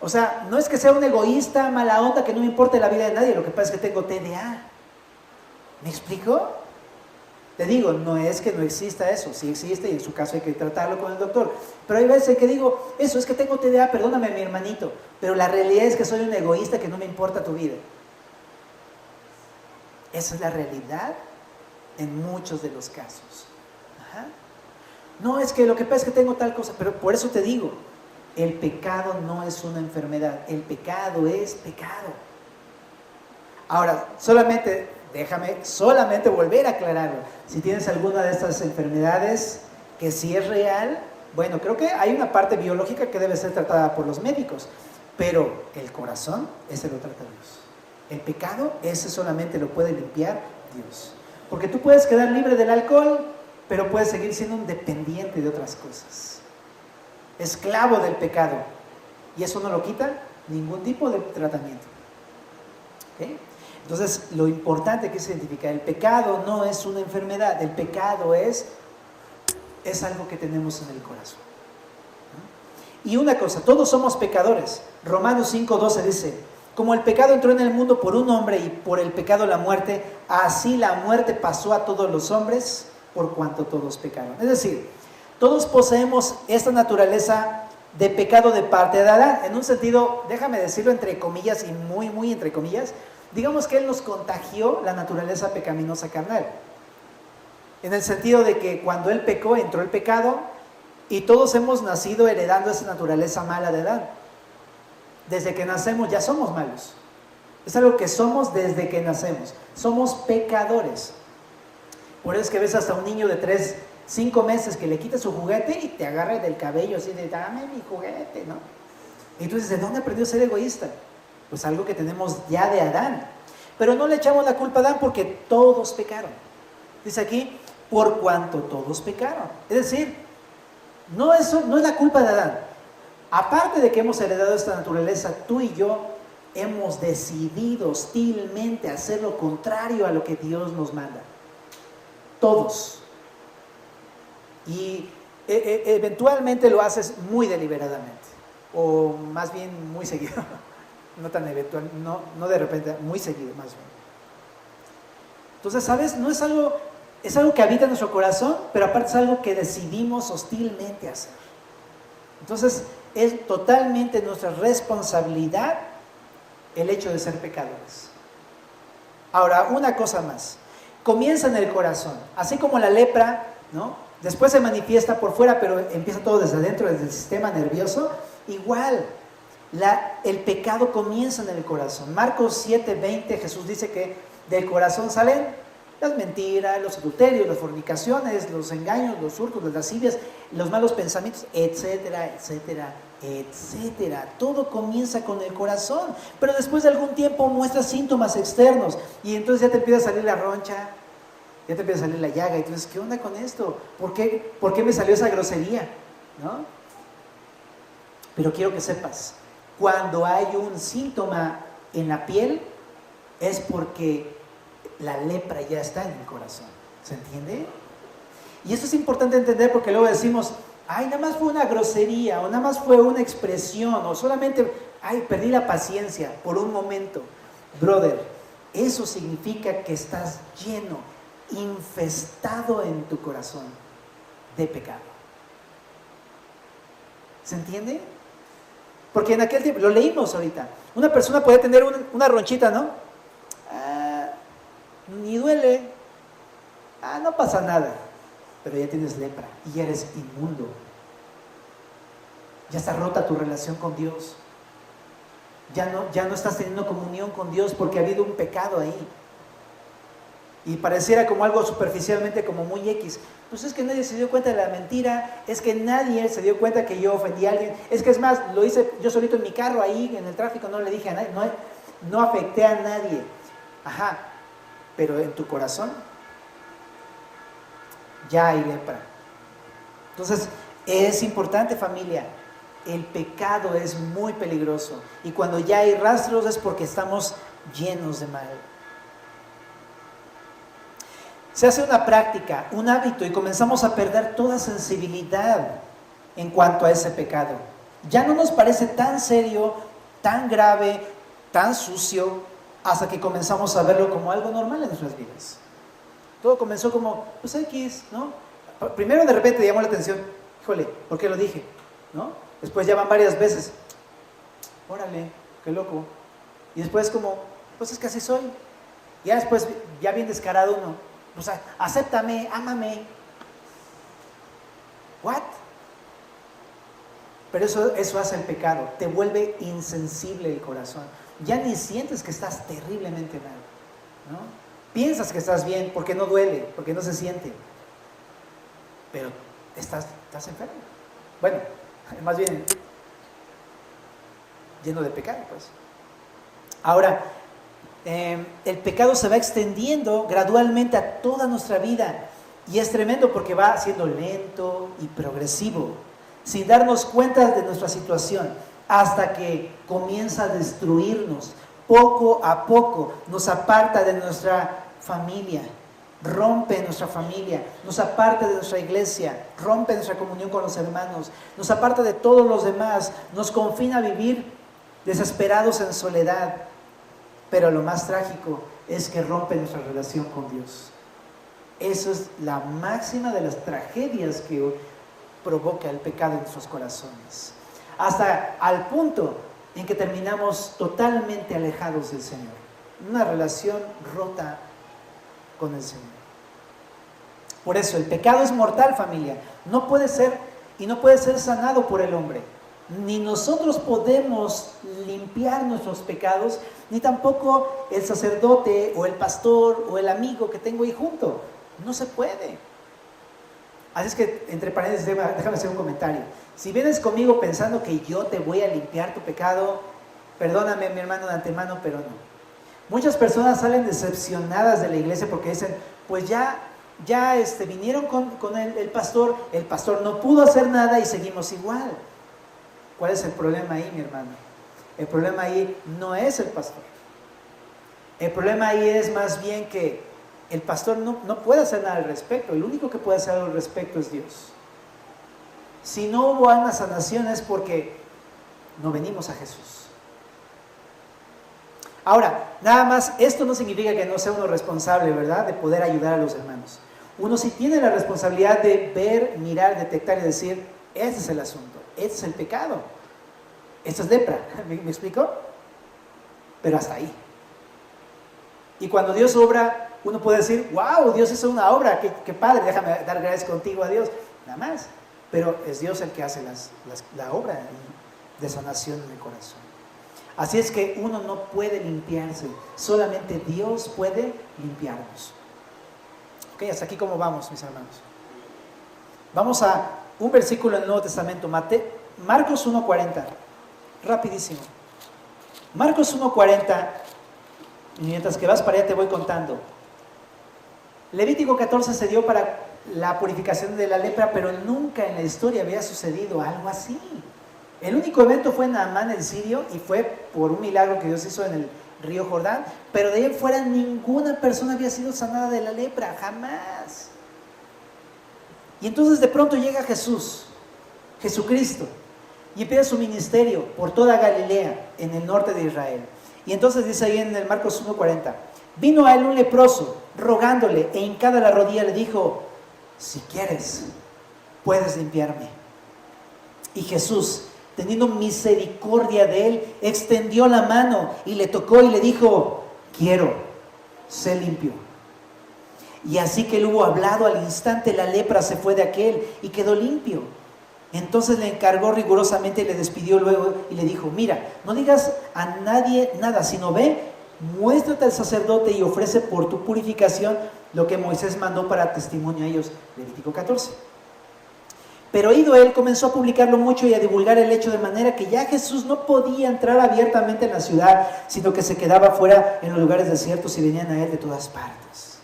O sea, no es que sea un egoísta, mala onda, que no me importe la vida de nadie, lo que pasa es que tengo TDA. ¿Me explico? Te digo, no es que no exista eso, sí existe y en su caso hay que tratarlo con el doctor. Pero hay veces que digo, eso es que tengo TDA, perdóname mi hermanito, pero la realidad es que soy un egoísta que no me importa tu vida. Esa es la realidad en muchos de los casos. No, es que lo que pasa es que tengo tal cosa, pero por eso te digo, el pecado no es una enfermedad, el pecado es pecado. Ahora, déjame volver a aclararlo. Si tienes alguna de estas enfermedades que sí es real, bueno, creo que hay una parte biológica que debe ser tratada por los médicos, pero el corazón, ese lo trata Dios. El pecado, ese solamente lo puede limpiar Dios. Porque tú puedes quedar libre del alcohol, pero puedes seguir siendo un dependiente de otras cosas. Esclavo del pecado. Y eso no lo quita ningún tipo de tratamiento. ¿Okay? Entonces, lo importante que es identificar, el pecado no es una enfermedad, el pecado es algo que tenemos en el corazón. ¿No? Y una cosa, todos somos pecadores. Romanos 5:12 dice, como el pecado entró en el mundo por un hombre y por el pecado la muerte, así la muerte pasó a todos los hombres por cuanto todos pecaron. Es decir, todos poseemos esta naturaleza de pecado de parte de Adán. En un sentido, déjame decirlo entre comillas y muy, muy entre comillas, digamos que él nos contagió la naturaleza pecaminosa carnal. En el sentido de que cuando él pecó, entró el pecado y todos hemos nacido heredando esa naturaleza mala de Adán. Desde que nacemos ya somos malos. Es algo que somos desde que nacemos. Somos pecadores. Por eso es que ves hasta un niño de 3, 5 meses que le quita su juguete y te agarra del cabello así de, dame mi juguete, ¿no? Y tú dices, ¿de dónde aprendió a ser egoísta? Pues algo que tenemos ya de Adán. Pero no le echamos la culpa a Adán porque todos pecaron. Dice aquí, por cuanto todos pecaron. Es decir, no es la culpa de Adán. Aparte de que hemos heredado esta naturaleza, tú y yo hemos decidido hostilmente hacer lo contrario a lo que Dios nos manda. Todos. Y eventualmente lo haces muy deliberadamente, o más bien muy seguido. No tan eventual, no de repente, muy seguido más bien. Entonces, ¿sabes? No es algo, es algo que habita en nuestro corazón, pero aparte es algo que decidimos hostilmente hacer. Entonces, es totalmente nuestra responsabilidad el hecho de ser pecadores. Ahora, una cosa más. Comienza en el corazón. Así como la lepra, ¿no? Después se manifiesta por fuera, pero empieza todo desde adentro, desde el sistema nervioso. Igual, el pecado comienza en el corazón. Marcos 7:20, Jesús dice que del corazón salen las mentiras, los adulterios, las fornicaciones, los engaños, los hurtos, las lascivias, los malos pensamientos, etcétera, etcétera, etcétera. Todo comienza con el corazón, pero después de algún tiempo muestra síntomas externos y entonces ya te empieza a salir la roncha, ya te empieza a salir la llaga y tú dices, ¿qué onda con esto? ¿Por qué me salió esa grosería? ¿No? Pero quiero que sepas, cuando hay un síntoma en la piel es porque la lepra ya está en el corazón. ¿Se entiende? Y eso es importante entender porque luego decimos, ay, nada más fue una grosería, o nada más fue una expresión, o solamente, ay, perdí la paciencia por un momento. Brother, eso significa que estás lleno, infestado en tu corazón de pecado. ¿Se entiende? Porque en aquel tiempo, lo leímos ahorita, una persona puede tener una ronchita, ¿no? Ni duele, no pasa nada, pero ya tienes lepra y ya eres inmundo, ya está rota tu relación con Dios, ya no estás teniendo comunión con Dios porque ha habido un pecado ahí, y pareciera como algo superficialmente como muy X, pues es que nadie se dio cuenta de la mentira, es que nadie se dio cuenta que yo ofendí a alguien, es que es más, lo hice yo solito en mi carro ahí en el tráfico, no le dije a nadie, no afecté a nadie, ajá. Pero en tu corazón ya hay lepra. Entonces, es importante, familia, el pecado es muy peligroso. Y cuando ya hay rastros es porque estamos llenos de mal. Se hace una práctica, un hábito, y comenzamos a perder toda sensibilidad en cuanto a ese pecado. Ya no nos parece tan serio, tan grave, tan sucio, hasta que comenzamos a verlo como algo normal en nuestras vidas. Todo comenzó como, pues X, ¿no? Primero de repente llamó la atención, híjole, ¿por qué lo dije? ¿No? Después ya van varias veces, órale, qué loco. Y después como, pues es que así soy. Ya después, ya bien descarado uno, pues acéptame, ámame. ¿What? Pero eso hace el pecado, te vuelve insensible el corazón. Ya ni sientes que estás terriblemente mal, ¿no? Piensas que estás bien porque no duele, porque no se siente, pero estás enfermo. Bueno, más bien lleno de pecado, pues. Ahora, el pecado se va extendiendo gradualmente a toda nuestra vida y es tremendo porque va siendo lento y progresivo, sin darnos cuenta de nuestra situación, hasta que comienza a destruirnos. Poco a poco nos aparta de nuestra familia, rompe nuestra familia, nos aparta de nuestra iglesia, rompe nuestra comunión con los hermanos, nos aparta de todos los demás, nos confina a vivir desesperados en soledad. Pero lo más trágico es que rompe nuestra relación con Dios. Eso es la máxima de las tragedias que provoca el pecado en nuestros corazones. Hasta al punto en que terminamos totalmente alejados del Señor. Una relación rota con el Señor. Por eso el pecado es mortal, familia. No puede ser y no puede ser sanado por el hombre. Ni nosotros podemos limpiar nuestros pecados, ni tampoco el sacerdote o el pastor o el amigo que tengo ahí junto. No se puede. Así es que, entre paréntesis, déjame hacer un comentario. Si vienes conmigo pensando que yo te voy a limpiar tu pecado, perdóname, mi hermano, de antemano, pero no. Muchas personas salen decepcionadas de la iglesia porque dicen, pues ya vinieron con el pastor no pudo hacer nada y seguimos igual. ¿Cuál es el problema ahí, mi hermano? El problema ahí no es el pastor. El problema ahí es más bien que El pastor no puede hacer nada al respecto. El único que puede hacer algo al respecto es Dios. Si no hubo una sanación es porque no venimos a Jesús. Ahora, nada más, esto no significa que no sea uno responsable, ¿verdad?, de poder ayudar a los hermanos. Uno sí tiene la responsabilidad de ver, mirar, detectar y decir, ese es el asunto, ese es el pecado, esto es lepra. ¿Me explico? Pero hasta ahí. Y cuando Dios obra, uno puede decir, wow, Dios hizo una obra, qué padre, déjame dar gracias contigo a Dios, nada más. Pero es Dios el que hace la obra de sanación en el corazón. Así es que uno no puede limpiarse, solamente Dios puede limpiarnos. Ok, hasta aquí cómo vamos, mis hermanos. Vamos a un versículo en el Nuevo Testamento, Marcos 1:40, rapidísimo. Marcos 1:40, mientras que vas para allá te voy contando. Levítico 14 se dio para la purificación de la lepra, pero nunca en la historia había sucedido algo así. El único evento fue Naamán el sirio y fue por un milagro que Dios hizo en el río Jordán, pero de ahí en fuera ninguna persona había sido sanada de la lepra, jamás. Y entonces de pronto llega Jesucristo, y empieza su ministerio por toda Galilea, en el norte de Israel. Y entonces dice ahí en el Marcos 1:40, vino a él un leproso, rogándole, e hincada la rodilla le dijo, si quieres, puedes limpiarme. Y Jesús, teniendo misericordia de él, extendió la mano y le tocó y le dijo, quiero, sé limpio. Y así que él hubo hablado, al instante la lepra se fue de aquel y quedó limpio. Entonces le encargó rigurosamente y le despidió luego y le dijo, mira, no digas a nadie nada, sino ve, muéstrate al sacerdote y ofrece por tu purificación lo que Moisés mandó para testimonio a ellos. Levítico 14. Pero ido él, comenzó a publicarlo mucho y a divulgar el hecho, de manera que ya Jesús no podía entrar abiertamente en la ciudad, sino que se quedaba fuera en los lugares desiertos y venían a él de todas partes.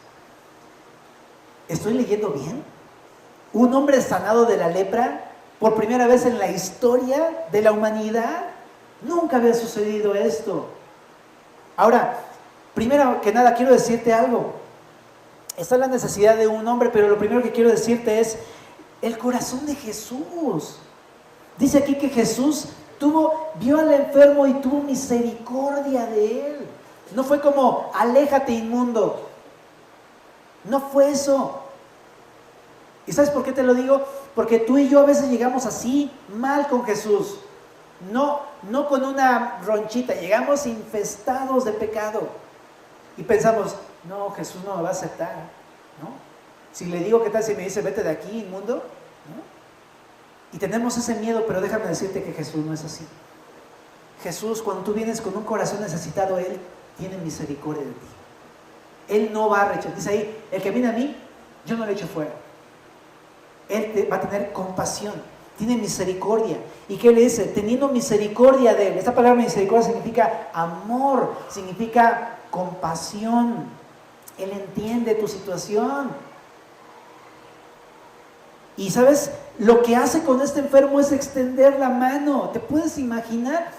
¿Estoy leyendo bien? Un hombre sanado de la lepra, por primera vez en la historia de la humanidad. Nunca había sucedido esto. Ahora, primero que nada quiero decirte algo. Está la necesidad de un hombre, pero lo primero que quiero decirte es el corazón de Jesús. Dice aquí que Jesús vio al enfermo y tuvo misericordia de él. No fue como, aléjate inmundo. No fue eso. ¿Y sabes por qué te lo digo? Porque tú y yo a veces llegamos así, mal con Jesús. No con una ronchita, llegamos infestados de pecado. Y pensamos, no, Jesús no me va a aceptar, ¿no? Si le digo, ¿qué tal si me dice, vete de aquí, inmundo? ¿No? Y tenemos ese miedo, pero déjame decirte que Jesús no es así. Jesús, cuando tú vienes con un corazón necesitado, Él tiene misericordia de ti. Él no va a rechazar. Dice ahí, el que viene a mí, yo no le echo fuera. Él va a tener compasión, tiene misericordia. ¿Y qué le dice? Teniendo misericordia de él. Esta palabra misericordia significa amor, significa compasión. Él entiende tu situación. Y ¿sabes? Lo que hace con este enfermo es extender la mano. ¿Te puedes imaginar?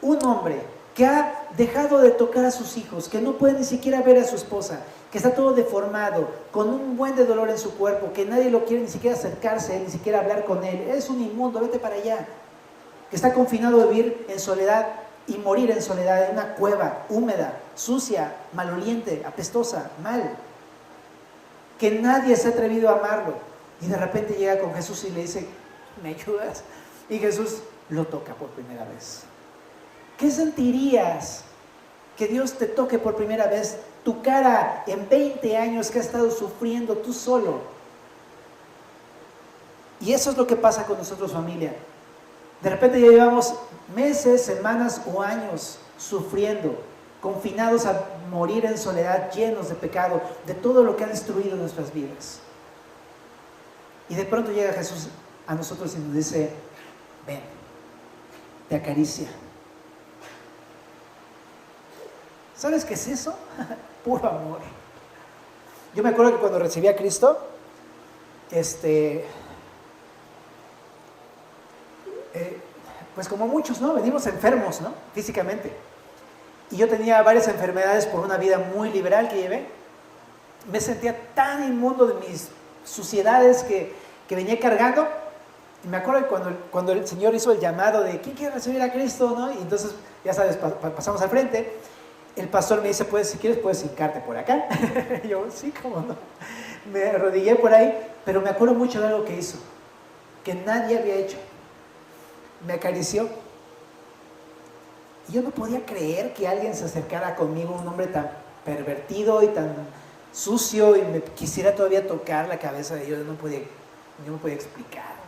Un hombre que ha dejado de tocar a sus hijos, que no puede ni siquiera ver a su esposa, que está todo deformado, con un buen de dolor en su cuerpo, que nadie lo quiere ni siquiera acercarse a él, ni siquiera hablar con él. Es un inmundo, vete para allá. Que está confinado a vivir en soledad y morir en soledad, en una cueva húmeda, sucia, maloliente, apestosa, mal. Que nadie se ha atrevido a amarlo. Y de repente llega con Jesús y le dice, ¿me ayudas? Y Jesús lo toca por primera vez. ¿Qué sentirías que Dios te toque por primera vez tu cara en 20 años que has estado sufriendo tú solo? Y eso es lo que pasa con nosotros, familia. De repente ya llevamos meses, semanas o años sufriendo, confinados a morir en soledad, llenos de pecado, de todo lo que ha destruido nuestras vidas. Y de pronto llega Jesús a nosotros y nos dice, ven, te acaricia. ¿Sabes qué es eso? Puro amor. Yo me acuerdo que cuando recibí a Cristo, pues como muchos, ¿no? Venimos enfermos, ¿no? Físicamente. Y yo tenía varias enfermedades por una vida muy liberal que llevé. me sentía tan inmundo de mis suciedades que venía cargando. Y me acuerdo que cuando el Señor hizo el llamado de ¿quién quiere recibir a Cristo? ¿No? Y entonces, ya sabes, pasamos al frente. El pastor me dice, pues, si quieres puedes hincarte por acá. Y yo, sí, cómo no. Me arrodillé por ahí, pero me acuerdo mucho de algo que hizo, que nadie había hecho. Me acarició. Y yo no podía creer que alguien se acercara conmigo, un hombre tan pervertido y tan sucio, y me quisiera todavía tocar la cabeza de ellos. Yo no podía explicarlo.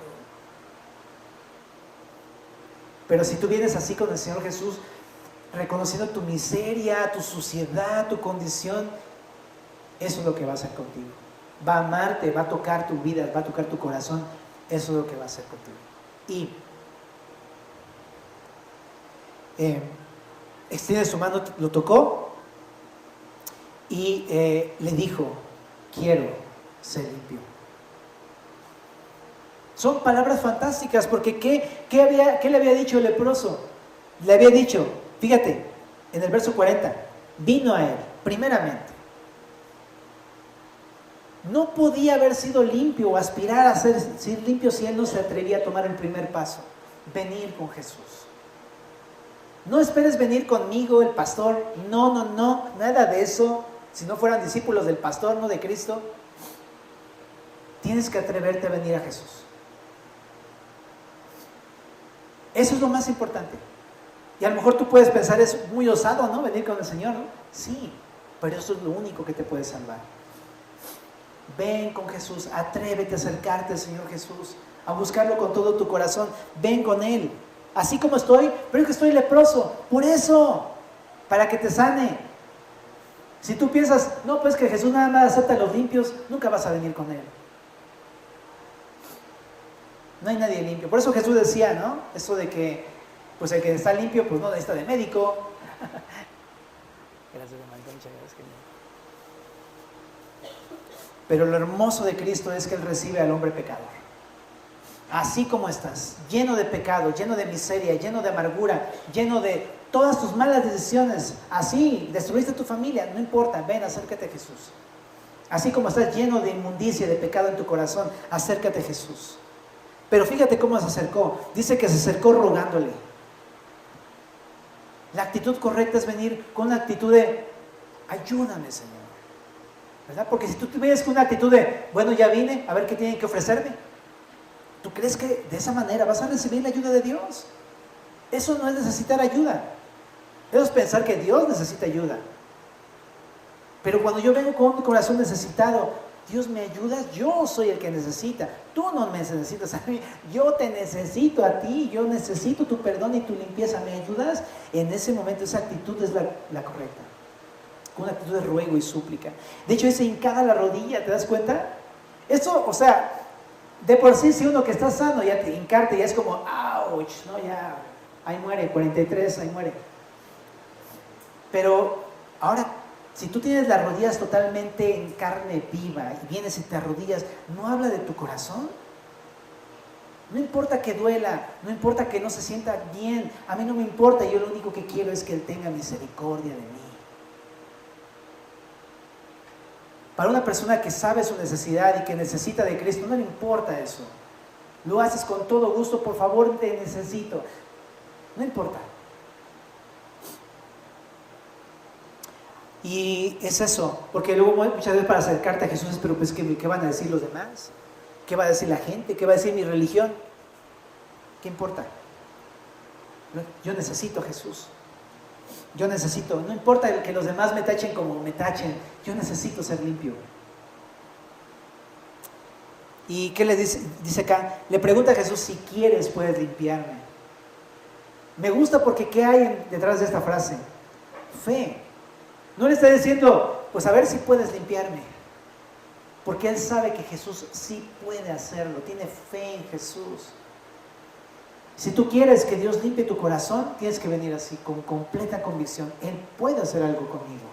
Pero si tú vienes así con el Señor Jesús, reconociendo tu miseria, tu suciedad, tu condición, eso es lo que va a hacer contigo. Va a amarte, va a tocar tu vida, va a tocar tu corazón. Eso es lo que va a hacer contigo. Y extiende su mano, lo tocó y le dijo, quiero ser limpio. Son palabras fantásticas, porque ¿qué le había dicho el leproso? Le había dicho, fíjate, en el verso 40, vino a él, primeramente. No podía haber sido limpio o aspirar a ser limpio si él no se atrevía a tomar el primer paso, venir con Jesús. No esperes venir conmigo, el pastor, no, nada de eso. Si no fueran discípulos del pastor, no de Cristo, tienes que atreverte a venir a Jesús. Eso es lo más importante. Y a lo mejor tú puedes pensar, es muy osado, ¿no? Venir con el Señor, ¿no? Sí, pero eso es lo único que te puede salvar. Ven con Jesús, atrévete a acercarte al Señor Jesús, a buscarlo con todo tu corazón. Ven con Él. Así como estoy, pero es que estoy leproso. Por eso, para que te sane. Si tú piensas, no, pues que Jesús nada más acepta a los limpios, nunca vas a venir con Él. No hay nadie limpio. Por eso Jesús decía, ¿no? Eso de que, pues el que está limpio, pues no necesita de médico. Gracias, hermano, muchas gracias. Pero lo hermoso de Cristo es que Él recibe al hombre pecador. Así como estás, lleno de pecado, lleno de miseria, lleno de amargura, lleno de todas tus malas decisiones. Así, destruiste tu familia, no importa, ven, acércate a Jesús. Así como estás lleno de inmundicia, de pecado en tu corazón, acércate a Jesús. Pero fíjate cómo se acercó. Dice que se acercó rogándole. La actitud correcta es venir con una actitud de ayúdame, Señor, ¿verdad? Porque si tú vienes con una actitud de bueno, ya vine, a ver qué tienen que ofrecerme, ¿tú crees que de esa manera vas a recibir la ayuda de Dios? Eso no es necesitar ayuda. Eso es pensar que Dios necesita ayuda. Pero cuando yo vengo con un corazón necesitado, Dios me ayuda, yo soy el que necesita. Tú no me necesitas a mí, yo te necesito a ti, yo necesito tu perdón y tu limpieza. ¿Me ayudas? En ese momento esa actitud es la correcta. Una actitud de ruego y súplica. De hecho, ese hincada la rodilla, ¿te das cuenta? Eso, o sea, de por sí, si uno que está sano, ya te hincarte, ya es como, ouch, ¿no? Ya, ahí muere, 43, ahí muere. Pero ahora, si tú tienes las rodillas totalmente en carne viva y vienes y te arrodillas, ¿no habla de tu corazón? No importa que duela, no importa que no se sienta bien, a mí no me importa, yo lo único que quiero es que Él tenga misericordia de mí. Para una persona que sabe su necesidad y que necesita de Cristo, no le importa eso. Lo haces con todo gusto, por favor, te necesito. No importa. Y es eso, porque luego muchas veces para acercarte a Jesús, pero pues ¿qué van a decir los demás? ¿Qué va a decir la gente? ¿Qué va a decir mi religión? ¿Qué importa? Yo necesito a Jesús. Yo necesito, no importa que los demás me tachen como me tachen, yo necesito ser limpio. ¿Y qué le dice acá? Le pregunta a Jesús, si quieres puedes limpiarme. Me gusta porque ¿qué hay detrás de esta frase? Fe. No le está diciendo, pues a ver si puedes limpiarme. Porque él sabe que Jesús sí puede hacerlo, tiene fe en Jesús. Si tú quieres que Dios limpie tu corazón, tienes que venir así, con completa convicción. Él puede hacer algo conmigo.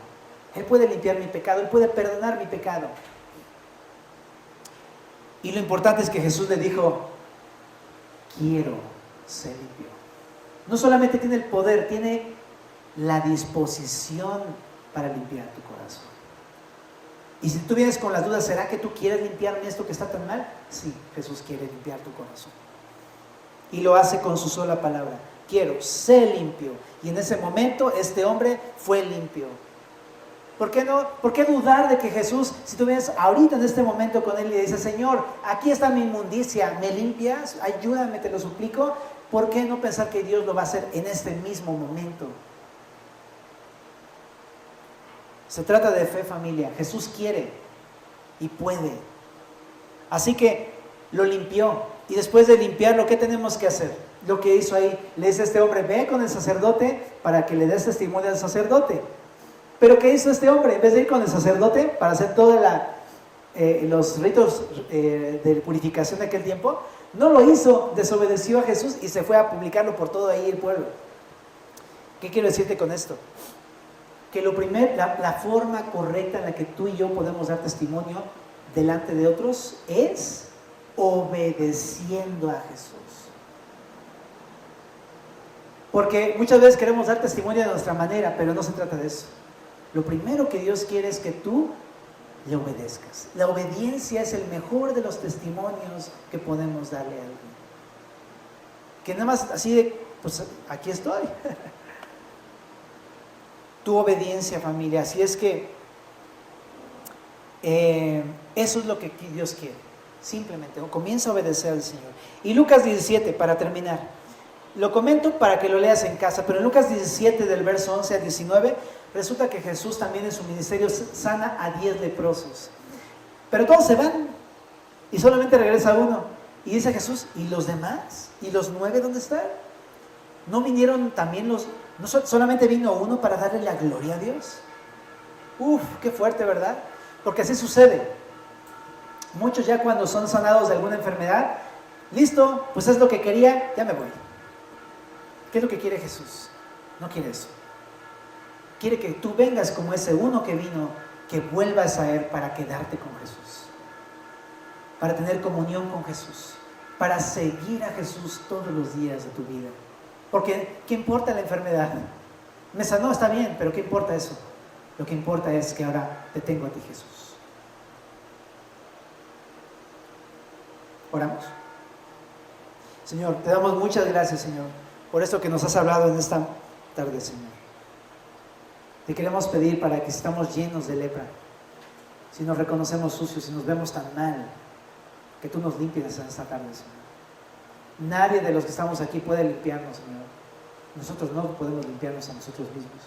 Él puede limpiar mi pecado, Él puede perdonar mi pecado. Y lo importante es que Jesús le dijo, quiero ser limpio. No solamente tiene el poder, tiene la disposición para limpiar tu corazón. Y si tú vienes con las dudas, ¿será que tú quieres limpiarme esto que está tan mal? Sí, Jesús quiere limpiar tu corazón. Y lo hace con su sola palabra. Quiero, sé limpio. Y en ese momento este hombre fue limpio. ¿Por qué no? ¿Por qué dudar de que Jesús, si tú vienes ahorita en este momento con él y le dices, Señor, aquí está mi inmundicia, ¿me limpias? Ayúdame, te lo suplico. ¿Por qué no pensar que Dios lo va a hacer en este mismo momento? Se trata de fe, familia. Jesús quiere y puede. Así que lo limpió. Y después de limpiarlo, ¿qué tenemos que hacer? Lo que hizo ahí, le dice a este hombre, ve con el sacerdote para que le des testimonio al sacerdote. Pero ¿qué hizo este hombre? En vez de ir con el sacerdote para hacer todos los ritos de purificación de aquel tiempo, no lo hizo, desobedeció a Jesús y se fue a publicarlo por todo ahí el pueblo. ¿Qué quiero decirte con esto? Que la forma correcta en la que tú y yo podemos dar testimonio delante de otros es obedeciendo a Jesús. Porque muchas veces queremos dar testimonio de nuestra manera, pero no se trata de eso. Lo primero que Dios quiere es que tú le obedezcas. La obediencia es el mejor de los testimonios que podemos darle a alguien. Que nada más así de, pues aquí estoy. Tu obediencia, familia. Así es que eso es lo que Dios quiere. Simplemente comienza a obedecer al Señor. Y Lucas 17, para terminar. Lo comento para que lo leas en casa, pero en Lucas 17 del verso 11 al 19 resulta que Jesús también en su ministerio sana a 10 leprosos. Pero todos se van y solamente regresa uno. Y dice Jesús, ¿y los demás? ¿Y los 9 dónde están? ¿No vinieron también no solamente vino uno para darle la gloria a Dios? Uf, qué fuerte, ¿verdad? Porque así sucede. Muchos ya cuando son sanados de alguna enfermedad, listo, pues es lo que quería, ya me voy. ¿Qué es lo que quiere Jesús? No quiere eso. Quiere que tú vengas como ese uno que vino, que vuelvas a Él para quedarte con Jesús, para tener comunión con Jesús, para seguir a Jesús todos los días de tu vida. Porque ¿qué importa la enfermedad? Me sanó, está bien, pero ¿qué importa eso? Lo que importa es que ahora te tengo a ti, Jesús. Oramos. Señor, te damos muchas gracias, Señor, por esto que nos has hablado en esta tarde, Señor. Te queremos pedir para que estamos llenos de lepra, si nos reconocemos sucios, si nos vemos tan mal, que tú nos limpies en esta tarde, Señor. Nadie de los que estamos aquí puede limpiarnos, Señor. Nosotros no podemos limpiarnos a nosotros mismos.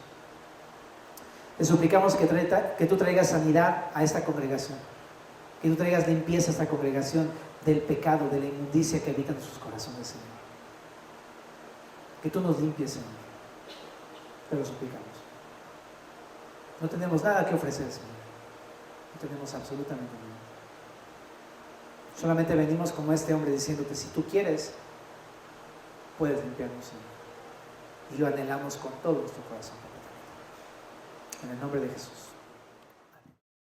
Te suplicamos que tú traigas sanidad a esta congregación, que tú traigas limpieza a esta congregación del pecado, de la inmundicia que habita en sus corazones, Señor. Que tú nos limpies, Señor. Te lo suplicamos. No tenemos nada que ofrecer, Señor. No tenemos absolutamente nada. Solamente venimos como este hombre diciéndote, si tú quieres, puedes limpiarnos, Señor. Y lo anhelamos con todo nuestro corazón. En el nombre de Jesús.